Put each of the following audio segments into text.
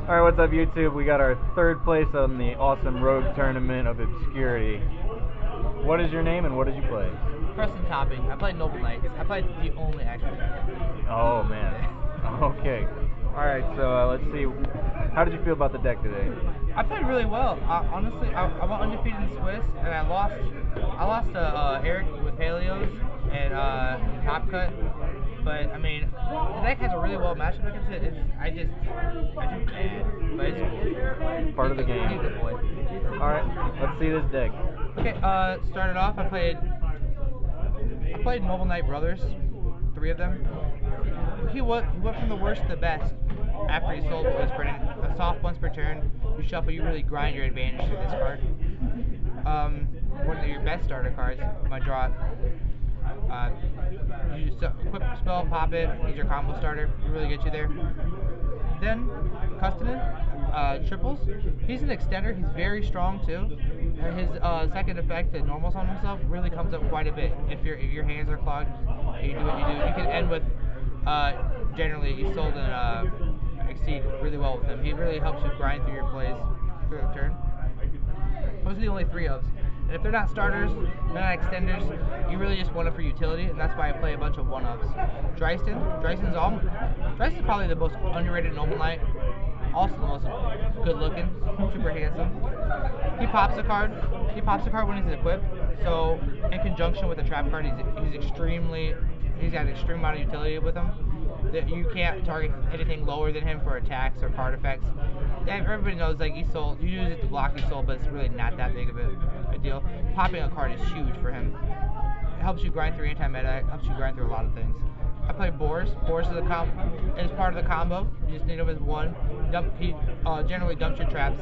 Alright, what's up YouTube? We got our third place on the awesome Rogue Tournament of Obscurity. What is your name and what did you play? Preston Topping. I played Noble Knights. I played the only actual deck. Oh man. Okay. Alright, so let's see. How did you feel about the deck today? I played really well. Honestly, I went undefeated in Swiss, and I lost to Eric with Paleos and Top Cut. But I mean, the deck has a really well matchup against it. I do bad, but it's cool. Part of the game. He's a good boy. Alright, let's see this deck. Okay, started off, I played Noble Knight Brothers, 3 of them. He went from the worst to the best after he sold what was printed. A soft once per turn, you shuffle, you really grind your advantage through this card. One of your best starter cards, my draw. You just equip spell, pop it, he's your combo starter, it really gets you there. Then, Custonin, triples. He's an extender, he's very strong too. And his second effect, the normals on himself, really comes up quite a bit. If your hands are clogged, you do what you do. You can end with, generally, you sold and exceed really well with him. He really helps you grind through your plays through the turn. Those are the only 3 ofs. And if they're not starters, they're not extenders, you really just want it for utility, and that's why I play a bunch of 1-ups. Dryston's probably the most underrated Noble Knight, also the most good looking, super handsome. He pops a card when he's equipped, so in conjunction with the trap card, he's got an extreme amount of utility with him. That you can't target anything lower than him for attacks or card effects. Everybody knows like Isolde, you use it to block Isolde, but it's really not that big of a deal. Popping a card is huge for him. It helps you grind through anti-meta, it helps you grind through a lot of things. I play Boris. Boris is part of the combo. You just need him as 1. He generally dumps your traps.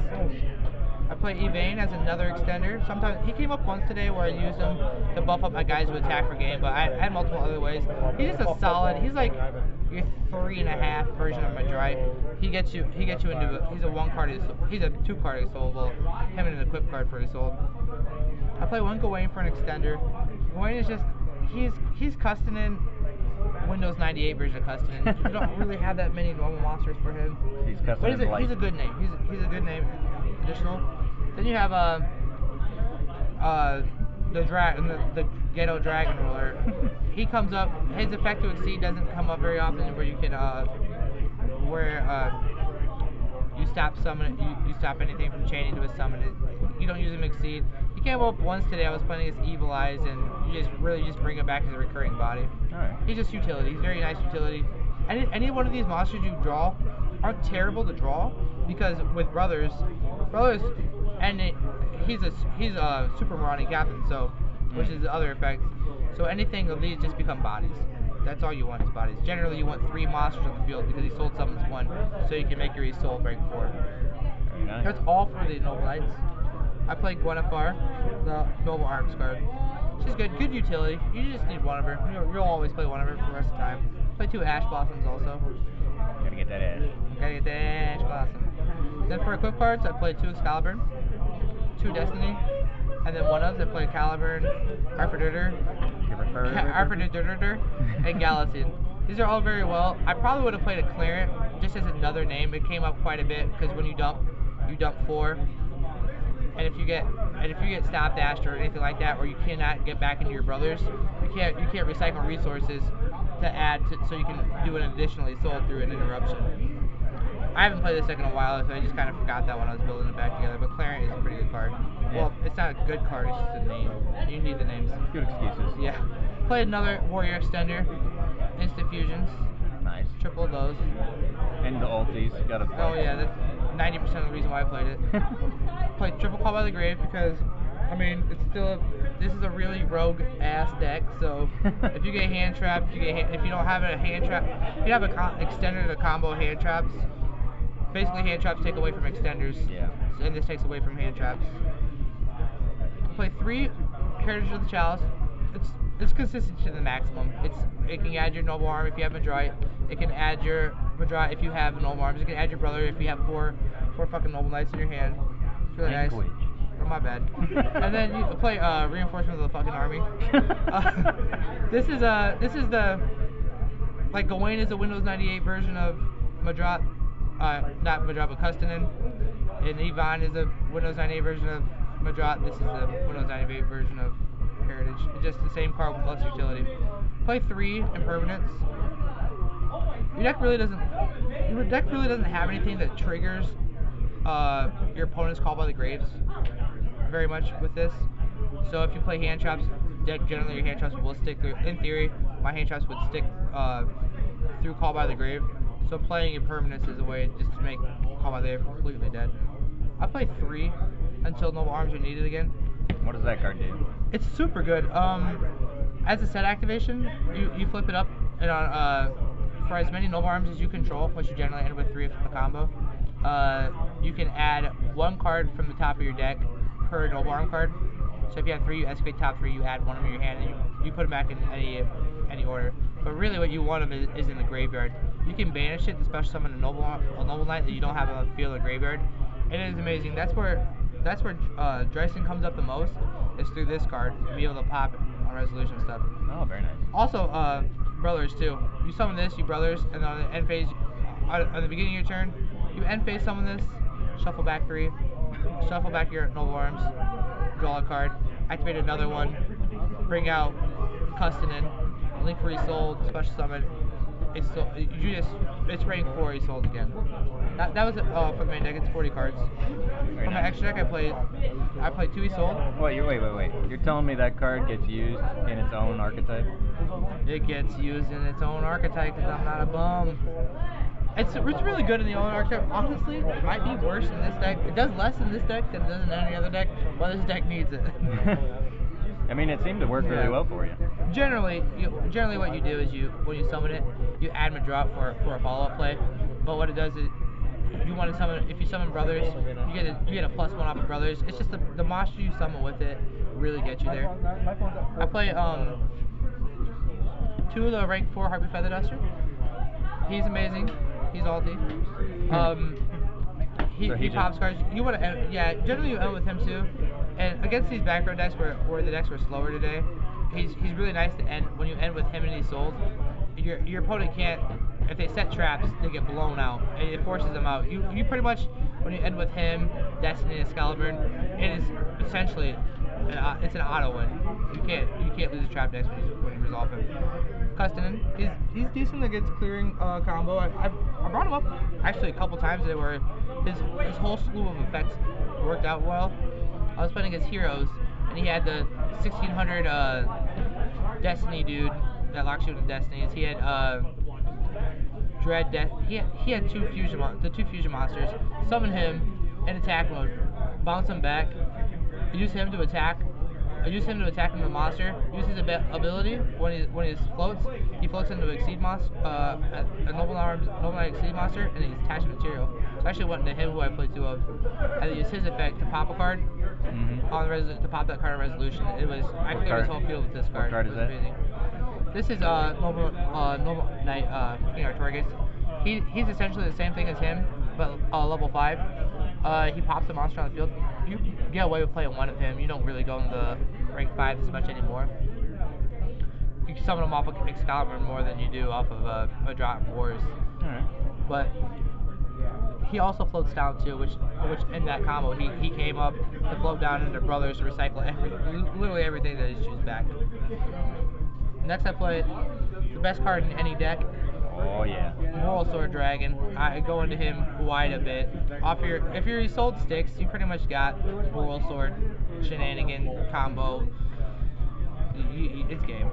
I play Evane as another extender. Sometimes he came up once today where I used him to buff up my guys who attack for game, but I had multiple other ways. He's just a solid. He's like your 3.5 version of Madright. He gets you into he's a 1 card. He's a 2 card Isolde. Well, him and an equip card for Isolde. I play one Gawain for an extender. Gawain is just he's Custonin. Windows 98 version of Custonin. You don't really have that many normal monsters for him. He's Custonin. But he's a good name. He's a good name. Additional. Then you have the Ghetto Dragon Ruler. He comes up. His effect to exceed doesn't come up very often, where you can you stop anything from chaining to a summon. You don't use him exceed. He came up once today. I was playing against Evil Eyes, and you just bring him back as a recurring body. Alright. He's just utility. He's very nice utility. Any one of these monsters you draw aren't terrible to draw, because with brothers, and he's a super marauding captain, so which is the other effect. So anything of these just become bodies. That's all you want is bodies. Generally, you want 3 monsters on the field because he sold summons 1, so you can make your Isolde break 4. Very nice. That's all for the Noble Knights. I play Gwennifer, the Noble Arms card. She's good utility. You just need 1 of her. You'll always play 1 of her for the rest of the time. Play 2 Ash Blossoms also. Gotta get that ash. Gotta get that Ash Blossom. Then for equip cards, I play 2 Excalibur, 2 Destiny, and then 1-ups I play Caliburn, Arthur and Gallatin. These are all very well. I probably would have played a Clarent just as another name. It came up quite a bit because when you dump 4. And if you get stopped dashed or anything like that, or you cannot get back into your brothers, you can't recycle resources to add so you can do an additionally sold through an interruption. I haven't played this deck in a while, so I just kind of forgot that when I was building it back together. But Clarent is a pretty good card. Yeah. Well, it's not a good card; it's just a name. You need the names. Good excuses. Yeah. Played another Warrior Extender, Instant Fusions. Nice. Triple those. And the ulties. Gotta play. Oh yeah, that's 90% of the reason why I played it. Played Triple Call by the Grave because, I mean, this is a really rogue ass deck. So if you get hand trapped, if you don't have a hand trap, if you have a extender to combo hand traps, basically hand traps take away from extenders. Yeah. And this takes away from hand traps. Play 3 Heritage of the Chalice. It's consistent to the maximum. It can add your Noble Arm if you have Madright. It can add your Madright if you have Noble Arms. It can add your brother if you have four fucking Noble Knights in your hand. It's really nice. Oh, my bad. And then you play Reinforcement of the fucking army. This is the like Gawain is a Windows 98 version of Madright. not Madrat, but Kustonen. And Yvonne is a Windows 98 version of Madrat. This is the Windows 98 version of Heritage. It's just the same card with less utility. Play 3 impermanents. Your deck really doesn't have anything that triggers your opponent's Call by the Graves very much with this. So if you play hand traps, generally your hand traps will stick through. In theory, my hand traps would stick through Call by the Grave. So playing impermanents is a way just to make Call by the Grave completely dead. I play 3 until Noble Arms are needed again. What does that card do? It's super good. As a set activation, you flip it up, and for as many Noble Arms as you control, which you generally end with 3 of the combo, you can add 1 card from the top of your deck per Noble Arm card. So if you have 3, you excavate top 3, you add 1 of them in your hand, and you put them back in any order. But really what you want them is in the graveyard. You can banish it to special summon a Noble Knight that you don't have a field or graveyard. It is amazing. That's where Dreisen comes up the most, is through this card, to be able to pop it on resolution stuff. Oh, very nice. Also, Brothers too. You summon this, you Brothers, and on the end phase, on the beginning of your turn, you end phase summon this, shuffle back 3, shuffle back your Noble Arms, draw a card, activate another one, bring out Kustonen, link for Resold, special summon. It's rank 4 Resold again. That was for the main deck. It's 40 cards. For my extra deck, I played 2 Resold. Wait. You're telling me that card gets used in its own archetype? It gets used in its own archetype because I'm not a bum. It's really good in the own archetype. Honestly, it might be worse in this deck. It does less in this deck than it does in any other deck, but this deck needs it. I mean, it seemed to work really well for you. Generally what you do is when you summon it, you add Madrat for a follow-up play. But what it does is, you want to summon. If you summon Brothers, you get a +1 off of Brothers. It's just the monster you summon with it really gets you there. I play 2 of the rank 4 Harpy Feather Duster. He's amazing. He's ulti. He pops cards. You want to generally you end with him too. And against these back row decks where the decks were slower today, he's really nice to end when you end with him and he's sold. Your opponent can't. If they set traps, they get blown out, and it forces them out. You pretty much, when you end with him, Destiny, and Excalibur, it is essentially it's an auto win. You can't lose a trap decks when you resolve him. Kustonen, he's decent against clearing combo. I brought him up actually a couple times today where his whole slew of effects worked out well. I was playing against Heroes, and he had the 1600 Destiny dude that locks you into Destinies. He had Dread Death. He had 2 fusion monsters. Summon him in attack mode, bounce him back, use him to attack. Use him to attack the monster. Use his ability when he floats. He floats into Exceed monster, a Noble Knight Exceed monster, and he's attached material. So I actually went into him, who I played 2 of. I used his effect to pop a card on to pop that card on resolution. I cleared his whole field with this card. What card is that? Amazing. This is Noble Knight King Artorigus. He's essentially the same thing as him, but level 5. He pops a monster on the field. You get away with playing 1 of him. You don't really go into rank 5 as much anymore. You can summon him off of Excalibur more than you do off of a Drop Wars. Alright. But he also floats down too, which in that combo he came up to float down into Brothers to recycle literally everything that he chooses back. Next I play the best card in any deck. Oh yeah. Moral Sword Dragon. I go into him wide a bit. If you're Resold Sticks, you pretty much got Moral Sword shenanigan combo. It's game.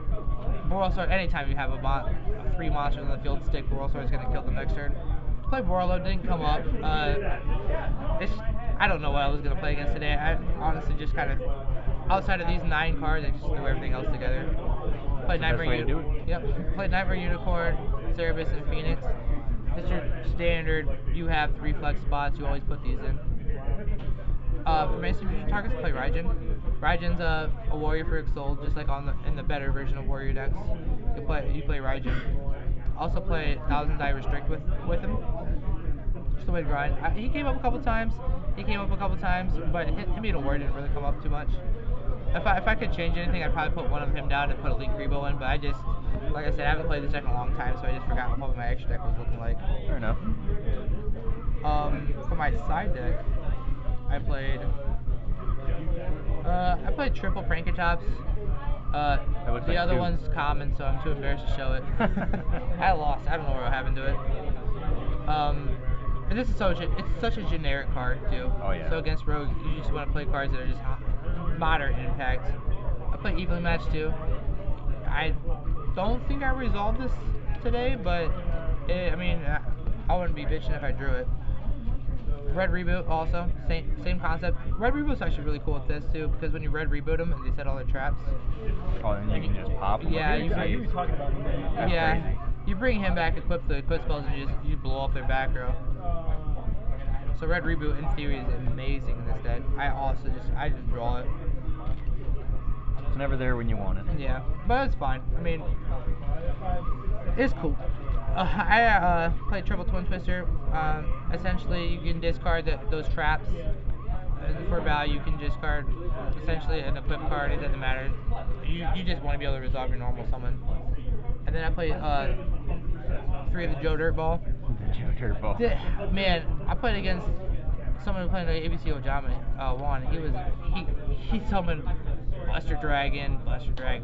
Moral Sword. Anytime you have a 3 monsters on the field stick, Moral Sword is gonna kill them next turn. Play Borreload, didn't come up. I don't know what I was gonna play against today. I honestly just kind of, outside of these 9 cards, I just threw everything else together. Played Nightmare Unicorn. Yep. Played Nightmare Unicorn, Cerebus, and Phoenix. It's your standard. You have 3 flex spots. You always put these in. For mainstream fusion targets, play Raijin. Raijin's a warrior for Exalt, just like in the better version of warrior decks. You play Raijin. Also play Thousand Die Restrict with him. Just a way to grind. He came up a couple times, but him warrior didn't really come up too much. If I could change anything, I'd probably put 1 of him down and put a Link Rebo in, but I just, like I said, I haven't played this deck in a long time, so I just forgot what my extra deck was looking like. Fair enough. For my side deck, I played triple Prankertops. That looks The like other two. one's common, so I'm too embarrassed to show it. I lost. I don't know what happened to it. And this is it's such a generic card too. Oh, yeah. So against Rogue, you just want to play cards that are just moderate in impact. I play Evenly Matched too. I don't think I resolved this today, but I wouldn't be bitching if I drew it. Red Reboot also, same concept. Red Reboot's actually really cool with this too, because when you Red Reboot them and they set all their traps. Oh, and you can just pop them. Yeah, with your I hear you saves. talking about him. That's yeah, crazy. you bring him back, equip the equip spells, and you blow off their back row. So Red Reboot in theory is amazing in this deck. I didn't draw it. It's never there when you want it. Yeah, but it's fine. I mean, it's cool. I played Triple Twin Twister. Essentially, you can discard those traps. For value, you can discard essentially an equip card. It doesn't matter. You just want to be able to resolve your normal summon. And then I played 3 of the Joe Dirtball. The Joe Turbo. Man, I played against someone who played the ABC Ojama one. He summoned Buster Dragon,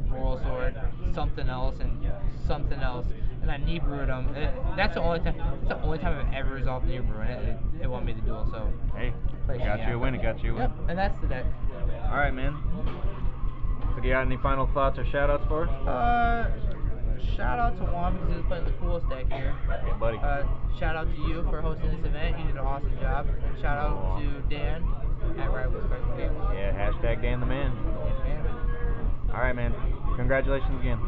Moral Sword, something else, and I knee brewed him. That's the only time I've ever resolved knee brewing. It won me the duel. So Hey, got you a win. It got you a win. Yep, and that's the deck. All right, man. So, do you got any final thoughts or shout-outs for us? Shout out to Juan because he was playing the coolest deck here. Hey, buddy. Shout out to you for hosting this event. You did an awesome job. And shout out to Dan at Rivals Preston Topping. Yeah, hashtag Dan the man. Yeah. All right, man. Congratulations again.